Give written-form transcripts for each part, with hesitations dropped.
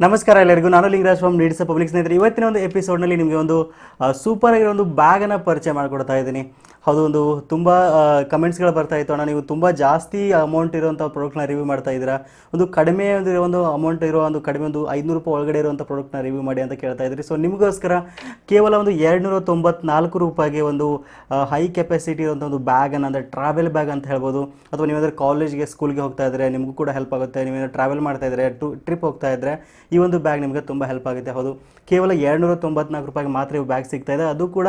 ನಮಸ್ಕಾರ ಎಲ್ಲರಿಗೂ. ನಾನು ಲಿಂಗರಾಜ್ ಫ್ರಮ್ ನೀಡ್ಸ್ ಪಬ್ಲಿಕ್. ಸ್ನೇಹಿತರೆ, ಇವತ್ತಿನ ಒಂದು ಎಪಿಸೋಡ್ನಲ್ಲಿ ನಿಮಗೆ ಒಂದು ಸೂಪರ್ ಆಗಿರೋ ಒಂದು ಬ್ಯಾಗನ್ನು ಪರಿಚಯ ಮಾಡಿಕೊಡ್ತಾ ಇದ್ದೀನಿ. ಹೌದು, ಒಂದು ತುಂಬ ಕಮೆಂಟ್ಸ್ಗಳು ಬರ್ತಾ ಇತ್ತು, ಅಣ್ಣ ನೀವು ತುಂಬ ಜಾಸ್ತಿ ಅಮೌಂಟ್ ಇರುವಂಥ ಪ್ರಾಡಕ್ಟ್ನ ರಿವ್ಯೂ ಮಾಡ್ತಾ ಇದ್ದೀರಾ, ಒಂದು ಕಡಿಮೆ ಒಂದು ಅಮೌಂಟ್ ಇರೋ ಒಂದು ಕಡಿಮೆ ಒಂದು 500 ರೂಪಾಯಿ ಒಳಗಡೆ ಇರುವಂಥ ಪ್ರಾಡಕ್ಟ್ನ ರಿವ್ಯೂ ಮಾಡಿ ಅಂತ ಕೇಳ್ತಾ ಇದ್ರಿ. ಸೊ ನಿಮಗೋಸ್ಕರ ಕೇವಲ ಒಂದು 294 ರೂಪಾಯಿಗೆ ಒಂದು ಹೈ ಕೆಪಾಸಿಟಿ ಇರುವಂಥ ಒಂದು ಬ್ಯಾಗನ್ನು, ಅಂದರೆ ಟ್ರಾವೆಲ್ ಬ್ಯಾಗ್ ಅಂತ ಹೇಳ್ಬೋದು. ಅಥವಾ ನೀವೇನಾದ್ರೂ ಕಾಲೇಜ್ಗೆ ಸ್ಕೂಲ್ಗೆ ಹೋಗ್ತಾ ಇದ್ದರೆ ನಿಮಗೂ ಕೂಡ ಹೆಲ್ಪ್ ಆಗುತ್ತೆ. ನೀವೇನಾದ್ರು ಟ್ರಾವೆಲ್ ಮಾಡ್ತಾ ಇದ್ದರೆ, ಟ್ರಿಪ್ ಹೋಗ್ತಾ ಇದ್ದರೆ ಈ ಒಂದು ಬ್ಯಾಗ್ ನಿಮಗೆ ತುಂಬ ಹೆಲ್ಪ್ ಆಗುತ್ತೆ. ಹೌದು, ಕೇವಲ 294 ರೂಪಾಯಿಗೆ ಮಾತ್ರ ಈ ಬ್ಯಾಗ್ ಸಿಗ್ತಾ ಇದೆ, ಅದು ಕೂಡ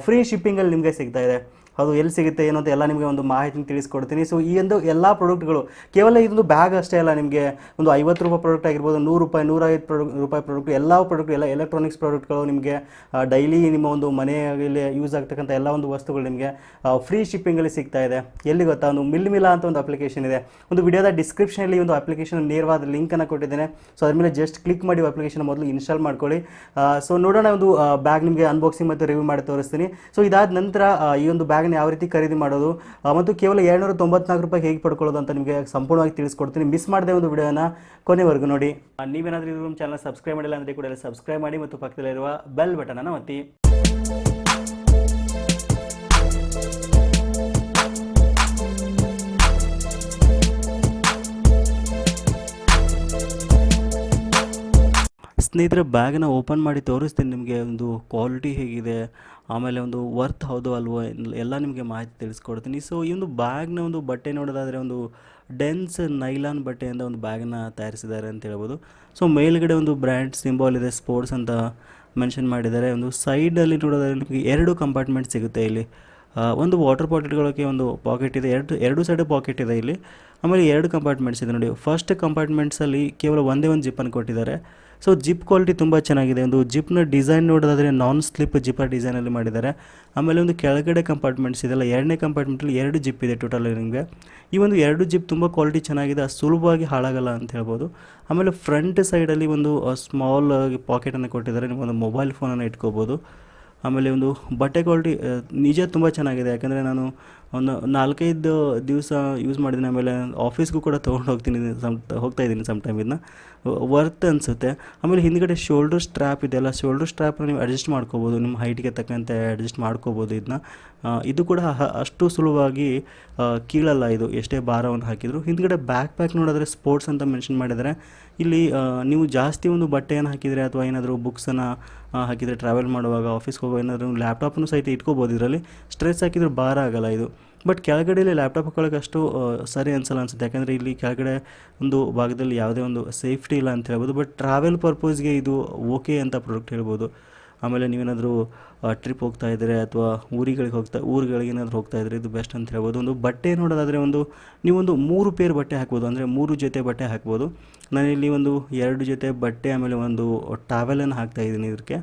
ಫ್ರೀ ಶಿಪ್ಪಿಂಗಲ್ಲಿ ನಿಮಗೆ ಸಿಗ್ತಾ ಇದೆ. ಅದು ಎಲ್ಲಿ ಸಿಗುತ್ತೆ ಏನು ಅಂತ ಎಲ್ಲ ನಿಮಗೆ ಒಂದು ಮಾಹಿತಿ ತಿಳಿಸ್ಕೊಡ್ತೀನಿ. ಸೊ ಈ ಒಂದು ಎಲ್ಲ ಪ್ರಾಡಕ್ಟ್ಗಳು ಕೇವಲ ಇದೊಂದು ಬ್ಯಾಗ್ ಅಷ್ಟೇ ಅಲ್ಲ, ನಿಮಗೆ ಒಂದು 50 ರೂಪಾಯಿ ಪ್ರಾಡಕ್ಟ್ ಆಗಿರ್ಬೋದು, 100 ರೂಪಾಯಿ, 150 ರೂಪಾಯಿ ಪ್ರಾಡಕ್ಟ್, ಎಲ್ಲ ಪ್ರಾಡಕ್ಟ್, ಎಲ್ಲ ಎಲೆಕ್ಟ್ರಾನಿಕ್ಸ್ ಪ್ರಾಡಕ್ಟ್ಗಳು ನಿಮಗೆ ಡೈಲಿ ನಿಮ್ಮ ಒಂದು ಮನೆಯಲ್ಲಿ ಯೂಸ್ ಆಗ್ತಕ್ಕಂಥ ಎಲ್ಲ ಒಂದು ವಸ್ತುಗಳು ನಿಮಗೆ ಫ್ರೀ ಶಿಪ್ಪಿಂಗಲ್ಲಿ ಸಿಗ್ತಾ ಇದೆ. ಎಲ್ಲಿ ಗೊತ್ತಾ, ಒಂದು ಮಿಲ್ಲಾ ಅಂತ ಒಂದು ಅಪ್ಲಿಕೇಶನ್ ಇದೆ. ಒಂದು ವಿಡಿಯೋದ ಡಿಸ್ಕ್ರಿಪ್ಷನಲ್ಲಿ ಒಂದು ಅಪ್ಲಿಕೇಶನ್ ನೇರವಾದ ಲಿಂಕನ್ನು ಕೊಟ್ಟಿದ್ದೇನೆ. ಸೊ ಅದ್ರ ಮೇಲೆ ಜಸ್ಟ್ ಕ್ಲಿಕ್ ಮಾಡಿ ಅಪ್ಲಿಕೇಶನ್ ಮೊದಲು ಇನ್ಸ್ಟಾಲ್ ಮಾಡ್ಕೊಳ್ಳಿ. ಸೊ ನೋಡೋಣ, ಒಂದು ಬ್ಯಾಗ್ ನಿಮಗೆ ಅನ್ಬಾಕ್ಸಿಂಗ್ ಮತ್ತು ರಿವ್ಯೂ ಮಾಡಿ ತೋರಿಸ್ತೀನಿ. ಸೊ ಇದಾದ ನಂತರ ಈ ಒಂದು ಬ್ಯಾಗ್ನ ಯಾವ ರೀತಿ ಖರೀದಿ ಮಾಡೋದು ಮತ್ತು ಕೇವಲ 294 ರೂಪಾಯಿ ಹೇಗೆ ಪಡ್ಕೊಳ್ಳೋದು ಅಂತ ನಿಮಗೆ ಸಂಪೂರ್ಣವಾಗಿ ತಿಳಿಸ್ಕೊಡ್ತೀನಿ. ಮಿಸ್ ಮಾಡದೆ ಒಂದು ವಿಡಿಯೋನ ಕೊನೆವರೆಗೂ ನೋಡಿ. ನೀವೇನಾದರೂ ನಮ್ಮ ಚಾನಲ್ ಸಬ್ಸ್ಕ್ರೈಬ್ ಮಾಡಿಲ್ಲ ಅಂದರೆ ಕೂಡ ಸಬ್ಸ್ಕ್ರೈಬ್ ಮಾಡಿ ಮತ್ತು ಪಕ್ಕದಲ್ಲಿರುವ ಬೆಲ್ ಬಟನನ್ನು ಒತ್ತಿ. ಸ್ನೇಹಿತರೆ, ಬ್ಯಾಗನ್ನು ಓಪನ್ ಮಾಡಿ ತೋರಿಸ್ತೀನಿ ನಿಮಗೆ. ಒಂದು ಕ್ವಾಲಿಟಿ ಹೇಗಿದೆ, ಆಮೇಲೆ ಒಂದು ವರ್ತ್ ಹೌದು ಅಲ್ವೋ ಎಲ್ಲ ನಿಮಗೆ ಮಾಹಿತಿ ತಿಳಿಸ್ಕೊಡ್ತೀನಿ. ಸೊ ಈ ಒಂದು ಬ್ಯಾಗ್ನ ಒಂದು ಬಟ್ಟೆ ನೋಡೋದಾದರೆ ಒಂದು ಡೆನ್ಸ್ ನೈಲಾನ್ ಬಟ್ಟೆಯಿಂದ ಒಂದು ಬ್ಯಾಗನ್ನು ತಯಾರಿಸಿದ್ದಾರೆ ಅಂತ ಹೇಳ್ಬೋದು. ಸೊ ಮೇಲ್ಗಡೆ ಒಂದು ಬ್ರ್ಯಾಂಡ್ ಸಿಂಬಲ್ ಇದೆ, ಸ್ಪೋರ್ಟ್ಸ್ ಅಂತ ಮೆನ್ಷನ್ ಮಾಡಿದ್ದಾರೆ. ಒಂದು ಸೈಡಲ್ಲಿ ನೋಡೋದಾದ್ರೆ ನಿಮಗೆ 2 ಕಂಪಾರ್ಟ್ಮೆಂಟ್ ಸಿಗುತ್ತೆ ಇಲ್ಲಿ. ಒಂದು ವಾಟರ್ ಪಾಕೆಟ್ಗಳಿಗೆ ಒಂದು ಪಾಕೆಟ್ ಇದೆ, ಎರಡು ಸೈಡ್ ಪಾಕೆಟ್ ಇದೆ ಇಲ್ಲಿ. ಆಮೇಲೆ 2 ಕಂಪಾರ್ಟ್ಮೆಂಟ್ಸ್ ಇದೆ ನೋಡಿ. ಫಸ್ಟ್ ಕಂಪಾರ್ಟ್ಮೆಂಟ್ಸಲ್ಲಿ ಕೇವಲ ಒಂದೇ ಒಂದು ಜಿಪ್ಪನ್ನು ಕೊಟ್ಟಿದ್ದಾರೆ. ಸೊ ಜಿಪ್ ಕ್ವಾಲಿಟಿ ತುಂಬ ಚೆನ್ನಾಗಿದೆ. ಒಂದು ಜಿಪ್ನ ಡಿಸೈನ್ ನೋಡೋದಾದರೆ ನಾನ್ ಸ್ಲಿಪ್ ಜಿಪ್ಪರ್ ಡಿಸೈನಲ್ಲಿ ಮಾಡಿದ್ದಾರೆ. ಆಮೇಲೆ ಒಂದು ಕೆಳಗಡೆ ಕಂಪಾರ್ಟ್ಮೆಂಟ್ಸ್ ಇದೆಲ್ಲ, 2ನೇ ಕಂಪಾರ್ಟ್ಮೆಂಟಲ್ಲಿ 2 ಜಿಪ್ ಇದೆ ಟೋಟಲ್ ನಿಮಗೆ. ಈ ಒಂದು 2 ಜಿಪ್ ತುಂಬ ಕ್ವಾಲಿಟಿ ಚೆನ್ನಾಗಿದೆ, ಸುಲಭವಾಗಿ ಹಾಳಾಗಲ್ಲ ಅಂತ ಹೇಳ್ಬೋದು. ಆಮೇಲೆ ಫ್ರಂಟ್ ಸೈಡಲ್ಲಿ ಒಂದು ಸ್ಮಾಲ್ ಪಾಕೆಟನ್ನು ಕೊಟ್ಟಿದ್ದಾರೆ, ನಿಮ್ಮೊಂದು ಮೊಬೈಲ್ ಫೋನನ್ನು ಇಟ್ಕೋಬೋದು. ಆಮೇಲೆ ಒಂದು ಬಟ್ಟೆ ಕ್ವಾಲಿಟಿ ನಿಜ ತುಂಬ ಚೆನ್ನಾಗಿದೆ, ಯಾಕಂದರೆ ನಾನು ಒಂದು 4-5 ದಿವಸ ಯೂಸ್ ಮಾಡಿದ್ದೀನಿ. ಆಮೇಲೆ ಆಫೀಸ್ಗೂ ಕೂಡ ತೊಗೊಂಡು ಹೋಗ್ತಾ ಇದ್ದೀನಿ ಸಮ್ ಟೈಮ್. ಇದನ್ನ ವರ್ತ್ ಅನಿಸುತ್ತೆ. ಆಮೇಲೆ ಹಿಂದ್ಗಡೆ ಶೋಲ್ಡರ್ ಸ್ಟ್ರ್ಯಾಪ್ ಇದೆಯಲ್ಲ, ಶೋಲ್ಡರ್ ಸ್ಟ್ರ್ಯಾಪ್ನ ನೀವು ಅಡ್ಜಸ್ಟ್ ಮಾಡ್ಕೋಬೋದು, ನಿಮ್ಮ ಹೈಟ್ಗೆ ತಕ್ಕಂತೆ ಅಡ್ಜಸ್ಟ್ ಮಾಡ್ಕೋಬೋದು ಇದನ್ನ. ಇದು ಕೂಡ ಅಷ್ಟು ಸುಲಭವಾಗಿ ಕೀಳಲ್ಲ ಇದು, ಎಷ್ಟೇ ಭಾರವನ್ನು ಹಾಕಿದ್ರು. ಹಿಂದ್ಗಡೆ ಬ್ಯಾಕ್ ಪ್ಯಾಕ್ ನೋಡಿದ್ರೆ ಸ್ಪೋರ್ಟ್ಸ್ ಅಂತ ಮೆನ್ಷನ್ ಮಾಡಿದ್ದಾರೆ. ಇಲ್ಲಿ ನೀವು ಜಾಸ್ತಿ ಒಂದು ಬಟ್ಟೆಯನ್ನು ಹಾಕಿದರೆ ಅಥವಾ ಏನಾದರೂ ಬುಕ್ಸನ್ನು ಹಾಕಿದರೆ ಟ್ರಾವೆಲ್ ಮಾಡುವಾಗ, ಆಫೀಸ್ಗೆ ಹೋಗೋ ಏನಾದರೂ ಲ್ಯಾಪ್ಟಾಪನ್ನು ಸಹಿತ ಇಟ್ಕೋಬೋದು. ಇದರಲ್ಲಿ ಸ್ಟ್ರೆಸ್ ಹಾಕಿದರೆ ಭಾರ ಆಗಲ್ಲ ಇದು. ಬಟ್ ಕೆಳಗಡೆಯಲ್ಲಿ ಲ್ಯಾಪ್ಟಾಪ್ ಹಾಕೊಳ್ಳೋಕೆ ಅಷ್ಟು ಸರಿ ಅನಿಸಲ್ಲ ಅನಿಸುತ್ತೆ, ಯಾಕಂದರೆ ಇಲ್ಲಿ ಕೆಳಗಡೆ ಒಂದು ಭಾಗದಲ್ಲಿ ಯಾವುದೇ ಒಂದು ಸೇಫ್ಟಿ ಇಲ್ಲ ಅಂತ ಹೇಳ್ಬೋದು. ಬಟ್ ಟ್ರಾವೆಲ್ ಪರ್ಪಸ್ಗೆ ಇದು ಓಕೆ ಅಂತ ಪ್ರಾಡಕ್ಟ್ ಹೇಳ್ಬೋದು. ಆಮೇಲೆ ನೀವೇನಾದರೂ ಟ್ರಿಪ್ ಹೋಗ್ತಾ ಇದ್ದರೆ ಅಥವಾ ಊರುಗಳಿಗೆ ಏನಾದರೂ ಹೋಗ್ತಾ ಇದ್ದರೆ ಇದು ಬೆಸ್ಟ್ ಅಂತ ಹೇಳ್ಬೋದು. ಒಂದು ಬಟ್ಟೆ ನೋಡೋದಾದರೆ ನೀವೊಂದು 3 ಪೇರ್ ಬಟ್ಟೆ ಹಾಕ್ಬೋದು, ಅಂದರೆ 3 ಜೊತೆ ಬಟ್ಟೆ ಹಾಕ್ಬೋದು. ನಾನಿಲ್ಲಿ ಒಂದು 2 ಜೊತೆ ಬಟ್ಟೆ ಆಮೇಲೆ ಒಂದು ಟಾವೆಲನ್ನು ಹಾಕ್ತಾಯಿದ್ದೀನಿ ಇದಕ್ಕೆ.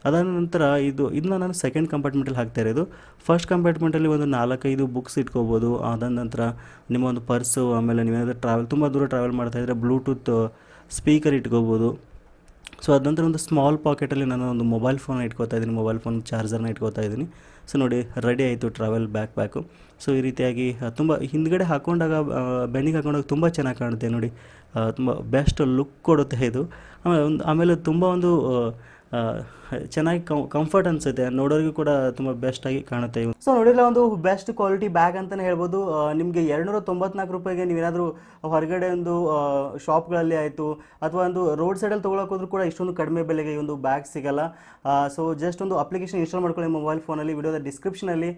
ಅದಾದ ನಂತರ ಇದನ್ನ ನಾನು ಸೆಕೆಂಡ್ ಕಂಪಾರ್ಟ್ಮೆಂಟಲ್ಲಿ ಹಾಕ್ತಾ ಇರೋದು. ಫಸ್ಟ್ ಕಂಪಾರ್ಟ್ಮೆಂಟಲ್ಲಿ ಒಂದು 4-5 ಬುಕ್ಸ್ ಇಟ್ಕೋಬೋದು. ಅದಾದ ನಂತರ ನಿಮ್ಮ ಒಂದು ಪರ್ಸು, ಆಮೇಲೆ ನೀವೇನಾದರೂ ತುಂಬ ದೂರ ಟ್ರಾವೆಲ್ ಮಾಡ್ತಾಯಿದ್ರೆ ಬ್ಲೂಟೂತ್ ಸ್ಪೀಕರ್ ಇಟ್ಕೋಬೋದು. ಸೊ ಅದ ನಂತರ ಒಂದು ಸ್ಮಾಲ್ ಪಾಕೆಟಲ್ಲಿ ನಾನು ಒಂದು ಮೊಬೈಲ್ ಫೋನ್ ಇಟ್ಕೋತಾ ಇದ್ದೀನಿ, ಮೊಬೈಲ್ ಫೋನ್ ಚಾರ್ಜರ್ನ ಇಟ್ಕೋತಾ ಇದ್ದೀನಿ. ಸೊ ನೋಡಿ, ರೆಡಿ ಆಯಿತು ಟ್ರಾವೆಲ್ ಬ್ಯಾಕ್ ಪ್ಯಾಕು. ಸೊ ಈ ರೀತಿಯಾಗಿ ತುಂಬ ಹಿಂದ್ಗಡೆ ಹಾಕ್ಕೊಂಡಾಗ, ಬೆನ್ನಿಗೆ ಹಾಕೊಂಡಾಗ ತುಂಬ ಚೆನ್ನಾಗಿ ಕಾಣುತ್ತೆ ನೋಡಿ, ತುಂಬ ಬೆಸ್ಟ್ ಲುಕ್ ಕೊಡುತ್ತೆ ಇದು. ಆಮೇಲೆ ತುಂಬ ಒಂದು ಚೆನ್ನಾಗಿ ಕಂಫರ್ಟ್ ಅನಿಸುತ್ತೆ, ನೋಡೋರಿಗೂ ಕೂಡ ತುಂಬ ಬೆಸ್ಟಾಗಿ ಕಾಣುತ್ತೆ. ಸೊ ನೋಡಿಲ್ಲ, ಒಂದು ಬೆಸ್ಟ್ ಕ್ವಾಲಿಟಿ ಬ್ಯಾಗ್ ಅಂತಲೇ ಹೇಳ್ಬೋದು. ನಿಮಗೆ 294 ರೂಪಾಯಿಗೆ ನೀವೇನಾದರೂ ಹೊರಗಡೆ ಒಂದು ಶಾಪ್ಗಳಲ್ಲಿ ಆಯಿತು ಅಥವಾ ಒಂದು ರೋಡ್ ಸೈಡಲ್ಲಿ ತೊಗೊಳಕ್ಕೆ ಹೋದ್ರೂ ಕೂಡ ಇಷ್ಟೊಂದು ಕಡಿಮೆ ಬೆಲೆಗೆ ಈ ಒಂದು ಬ್ಯಾಗ್ ಸಿಗಲ್ಲ. ಸೊ ಜಸ್ಟ್ ಒಂದು ಅಪ್ಲಿಕೇಶನ್ ಇನ್ಸ್ಟಾಲ್ ಮಾಡ್ಕೊಳ್ಳಿ ಮೊಬೈಲ್ ಫೋನಲ್ಲಿ. ವಿಡಿಯೋದ ಡಿಸ್ಕ್ರಿಪ್ಷನಲ್ಲಿ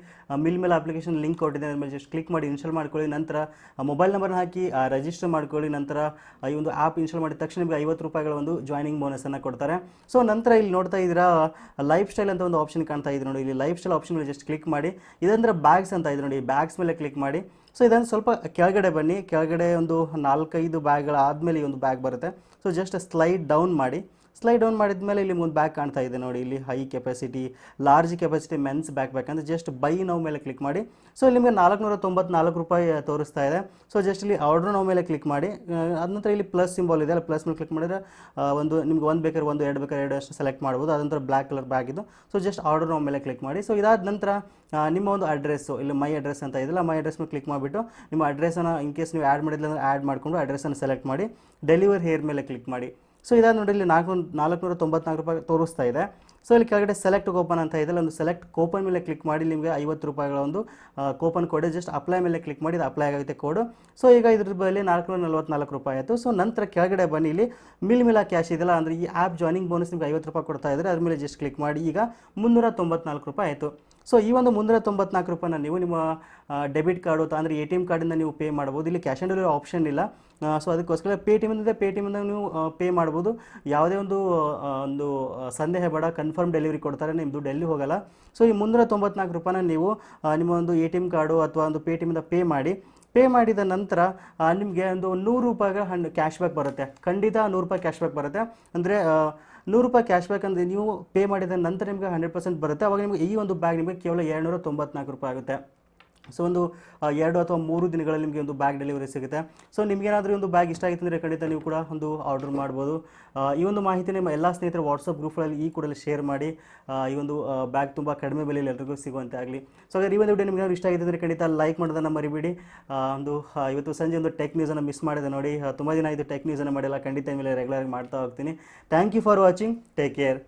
ಮೇಲೆ ಅಪ್ಲಿಕೇಶನ್ ಲಿಂಕ್ ಕೊಟ್ಟಿದೆ, ಅದ್ರ ಮೇಲೆ ಜಸ್ಟ್ ಕ್ಲಿಕ್ ಮಾಡಿ ಇನ್ಸ್ಟಾಲ್ ಮಾಡ್ಕೊಳ್ಳಿ. ನಂತರ ಮೊಬೈಲ್ ನಂಬರ್ನ ಹಾಕಿ ರಿಜಿಸ್ಟರ್ ಮಾಡ್ಕೊಳ್ಳಿ. ನಂತರ ಈ ಒಂದು ಆ್ಯಪ್ ಇನ್ಸ್ಟಾಲ್ ಮಾಡಿದ ತಕ್ಷಣ ನಿಮಗೆ 50 ರೂಪಾಯಿಗಳ ಒಂದು ಜಾಯ್ನಿಂಗ್ ಬೋನಸನ್ನು ಕೊಡ್ತಾರೆ. ಸೊ ನಂತರ ಇಲ್ಲಿ ನೋಡ್ತಾ ಇದ್ದೀರಾ, ಲೈಫ್ ಸ್ಟೈಲ್ ಅಂತ ಒಂದು ಆಪ್ಷನ್ ಕಾಣ್ತಾ ಇದೆ ನೋಡಿ. ಇಲ್ಲಿ ಲೈಫ್ ಸ್ಟೈಲ್ ಆಪ್ಷನ್ ಮೇಲೆ ಜಸ್ಟ್ ಕ್ಲಿಕ್ ಮಾಡಿ. ಇದಂದ್ರೆ ಬ್ಯಾಗ್ಸ್ ಅಂತ ಇದೆ ನೋಡಿ, ಬ್ಯಾಗ್ಸ್ ಮೇಲೆ ಕ್ಲಿಕ್ ಮಾಡಿ. ಸೊ ಇದನ್ನು ಸ್ವಲ್ಪ ಕೆಳಗಡೆ ಬನ್ನಿ. ಕೆಳಗಡೆ ಒಂದು 4-5 ಬ್ಯಾಗ್ಗಳ ಆದಮೇಲೆ ಈ ಒಂದು ಬ್ಯಾಗ್ ಬರುತ್ತೆ. ಸೊ ಜಸ್ಟ್ ಸ್ಲೈಡ್ ಡೌನ್ ಮಾಡಿ. ಸ್ಲೈಡ್ ಡೌನ್ ಮಾಡಿದ ಮೇಲೆ ಇಲ್ಲಿ ಒಂದು ಬ್ಯಾಗ್ ಕಾಣ್ತಾ ಇದೆ ನೋಡಿ. ಇಲ್ಲಿ high capacity, large capacity men's back ಅಂತ ಜಸ್ಟ್ ಬೈ ನೌ ಮೇಲೆ ಕ್ಲಿಕ್ ಮಾಡಿ. ಸೊ ಇಲ್ಲಿ ನಿಮಗೆ 494 ರೂಪಾಯಿ ತೋರಿಸ್ತಾ ಇದೆ. ಸೊ ಜಸ್ಟ್ ಇಲ್ಲಿ ಆರ್ಡರ್ ನೌ ಮೇಲೆ ಕ್ಲಿಕ್ ಮಾಡಿ. ಅದ ನಂತರ ಇಲ್ಲಿ ಪ್ಲಸ್ ಸಿಂಬಲ್ ಇದೆ ಅಲ್ಲ, ಪ್ಲಸ್ ಮೇಲೆ ಕ್ಲಿಕ್ ಮಾಡಿದ್ರೆ ನಿಮ್ಗೆ 1 ಬೇಕಾದ್ರೆ 1, 2 ಬೇಕಾದ್ರೆ 2 ಅಷ್ಟು ಸೆಲೆಕ್ಟ್ ಮಾಡ್ಬೋದು. ಅದ ನಂತರ ಬ್ಲ್ಯಾಕ್ ಕಲರ್ ಬ್ಯಾಗ್ ಇದು. ಸೊ ಜಸ್ಟ್ ಆರ್ಡರ್ ನೌ ಮೇಲೆ ಕ್ಲಿಕ್ ಮಾಡಿ. ಸೊ ಇದಾದ ನಂತರ ನಿಮ್ಮ ಒಂದು ಅಡ್ರೆಸ್ಸು ಇಲ್ಲಿ ಮೈ ಅಡ್ರೆಸ್ ಅಂತ ಇದೆಯಲ್ಲ, ಮೈ ಅಡ್ರೆಸ್ ಮೇಲೆ ಕ್ಲಿಕ್ ಮಾಡಿಬಿಟ್ಟು ನಿಮ್ಮ ಅಡ್ರೆಸ್ಸನ್ನು ಇನ್ ಕೇಸ್ ನೀವು ಆ್ಯಡ್ ಮಾಡಿಲ್ಲ ಅಂದರೆ ಆ್ಯಡ್ ಮಾಡಿಕೊಂಡು ಅಡ್ರೆಸ್ಸನ್ನು ಸೆಲೆಕ್ಟ್ ಮಾಡಿ. ಡೆಲಿವರ್ ಹೇರ್ ಮೇಲೆ ಕ್ಲಿಕ್ ಮಾಡಿ. ಸೊ ಇದಾದ ನೋಡಿ ಇಲ್ಲಿ 494 ರೂಪಾಯಿ ತೋರಿಸ್ತಾ ಇದೆ. ಸೊ ಇಲ್ಲಿ ಕೆಳಗಡೆ ಸೆಲೆಕ್ಟ್ ಕೂಪನ್ ಅಂತ ಇದೆ, ಒಂದು ಸೆಲೆಕ್ಟ್ ಕೂಪನ್ ಮೇಲೆ ಕ್ಲಿಕ್ ಮಾಡಿ ನಿಮಗೆ 50 ರೂಪಾಯಿಗಳ ಒಂದು ಕೂಪನ್ ಕೋಡ್, ಜಸ್ಟ್ ಅಪ್ಲೈ ಮೇಲೆ ಕ್ಲಿಕ್ ಮಾಡಿ ಇದು ಅಪ್ಲೈ ಆಗುತ್ತೆ ಕೋಡು. ಸೊ ಈಗ ಇದ್ರ ಬಳಿ 444 ರೂಪಾಯಿ ಆಯಿತು. ಸೊ ನಂತರ ಕೆಳಗಡೆ ಬನ್ನಿ, ಇಲ್ಲಿ ಮಿಲಾ ಕ್ಯಾಶ್ ಇದೆಯಲ್ಲ, ಅಂದರೆ ಈ ಆ್ಯಪ್ ಜಾಯ್ನಿಂಗ್ ಬೋನಸ್ ನಿಮ್ಗೆ 50 ರೂಪಾಯಿ ಕೊಡ್ತಾ ಇದ್ದಾರೆ, ಅದ್ರ ಮೇಲೆ ಜಸ್ಟ್ ಕ್ಲಿಕ್ ಮಾಡಿ ಈಗ 394 ರೂಪಾಯಿ ಆಯಿತು. ಸೊ ಈ ಒಂದು 394 ರೂಪಾಯಿನ ನೀವು ನಿಮ್ಮ ಡೆಬಿಟ್ ಕಾರ್ಡು ಅಂದರೆ ATM ಕಾರ್ಡಿಂದ ನೀವು ಪೇ ಮಾಡ್ಬೋದು. ಇಲ್ಲಿ ಕ್ಯಾಶ್ ಆನ್ ಡೆಲಿವರಿ ಆಪ್ಷನ್ ಇಲ್ಲ. ಸೊ ಅದಕ್ಕೋಸ್ಕರ ಪೇಟಿಎಮ್ಮಿಂದ ನೀವು ಪೇ ಮಾಡ್ಬೋದು. ಯಾವುದೇ ಒಂದು ಸಂದೇಹ ಬೇಡ, ಕನ್ಫರ್ಮ್ ಡೆಲಿವರಿ ಕೊಡ್ತಾರೆ, ನಿಮ್ಮದು ಡೆಲ್ಲಿ ಹೋಗಲ್ಲ. ಸೊ ಈ 394 ರೂಪಾಯಿನ ನೀವು ನಿಮ್ಮ ಒಂದು ATM ಕಾರ್ಡು ಅಥವಾ ಒಂದು ಪೇಟಿಎಮ್ಮಿಂದ ಪೇ ಮಾಡಿದ ನಂತರ ನಿಮಗೆ ಒಂದು 100 ರೂಪಾಯಿಗಳ ಕ್ಯಾಶ್ ಬ್ಯಾಕ್ ಬರುತ್ತೆ. ಖಂಡಿತ 100 ರೂಪಾಯಿ ಕ್ಯಾಶ್ ಬ್ಯಾಕ್ ಬರುತ್ತೆ. ಅಂದರೆ 100 ರೂಪಾಯಿ ಕ್ಯಾಶ್ ಬ್ಯಾಕ್ ಅಂದರೆ ನೀವು ಪೇ ಮಾಡಿದ ನಂತರ ನಿಮಗೆ 100% ಬರುತ್ತೆ. ಅವಾಗ ನಿಮಗೆ ಈ ಒಂದು ಬ್ಯಾಗ್ ನಿಮಗೆ ಕೇವಲ 294 ರೂಪಾಯಿ ಆಗುತ್ತೆ. ಸೊ ಒಂದು 2 ಅಥವಾ 3 ದಿನಗಳಲ್ಲಿ ನಿಮಗೆ ಒಂದು ಬ್ಯಾಗ್ ಡೆಲಿವರಿ ಸಿಗುತ್ತೆ. ಸೊ ನಿಮಗೇನಾದರೂ ಒಂದು ಬ್ಯಾಗ್ ಇಷ್ಟ ಆಯಿತು ಅಂದರೆ ಖಂಡಿತ ನೀವು ಕೂಡ ಒಂದು ಆರ್ಡರ್ ಮಾಡ್ಬೋದು. ಈ ಒಂದು ಮಾಹಿತಿ ನಿಮ್ಮ ಎಲ್ಲ ಸ್ನೇಹಿತರು ವಾಟ್ಸಪ್ ಗ್ರೂಪ್ಗಳಲ್ಲಿ ಈ ಕೂಡಲೇ ಶೇರ್ ಮಾಡಿ. ಈ ಒಂದು ಬ್ಯಾಗ್ ತುಂಬ ಕಡಿಮೆ ಬೆಲೆಯಲ್ಲಿ ಎಲ್ರಿಗೂ ಸಿಗುವಂತೆ ಆಗಲಿ. ಸೊ ಹಾಗಾದ್ರೆ ಈ ಒಂದು ವಿಡಿಯೋ ನಿಮಗೆ ಇಷ್ಟ ಆಗಿದೆ ಅಂದರೆ ಖಂಡಿತ ಲೈಕ್ ಮಾಡೋದನ್ನು ಮರಿಬೇಡಿ. ಇವತ್ತು ಸಂಜೆ ಒಂದು ಟೆಕ್ ನ್ಯೂಸನ್ನು ಮಿಸ್ ಮಾಡಿದೆ ನೋಡಿ, ತುಂಬ ದಿನ ಇದು ಟೆಕ್ ನ್ಯೂಸನ್ನು ಮಾಡಿಲ್ಲ, ಖಂಡಿತ ಮೇಲೆ ರೆಗ್ಯುಲರ್ ಆಗಿ ಮಾಡ್ತಾ ಹೋಗ್ತೀನಿ. Thank you for watching, take care.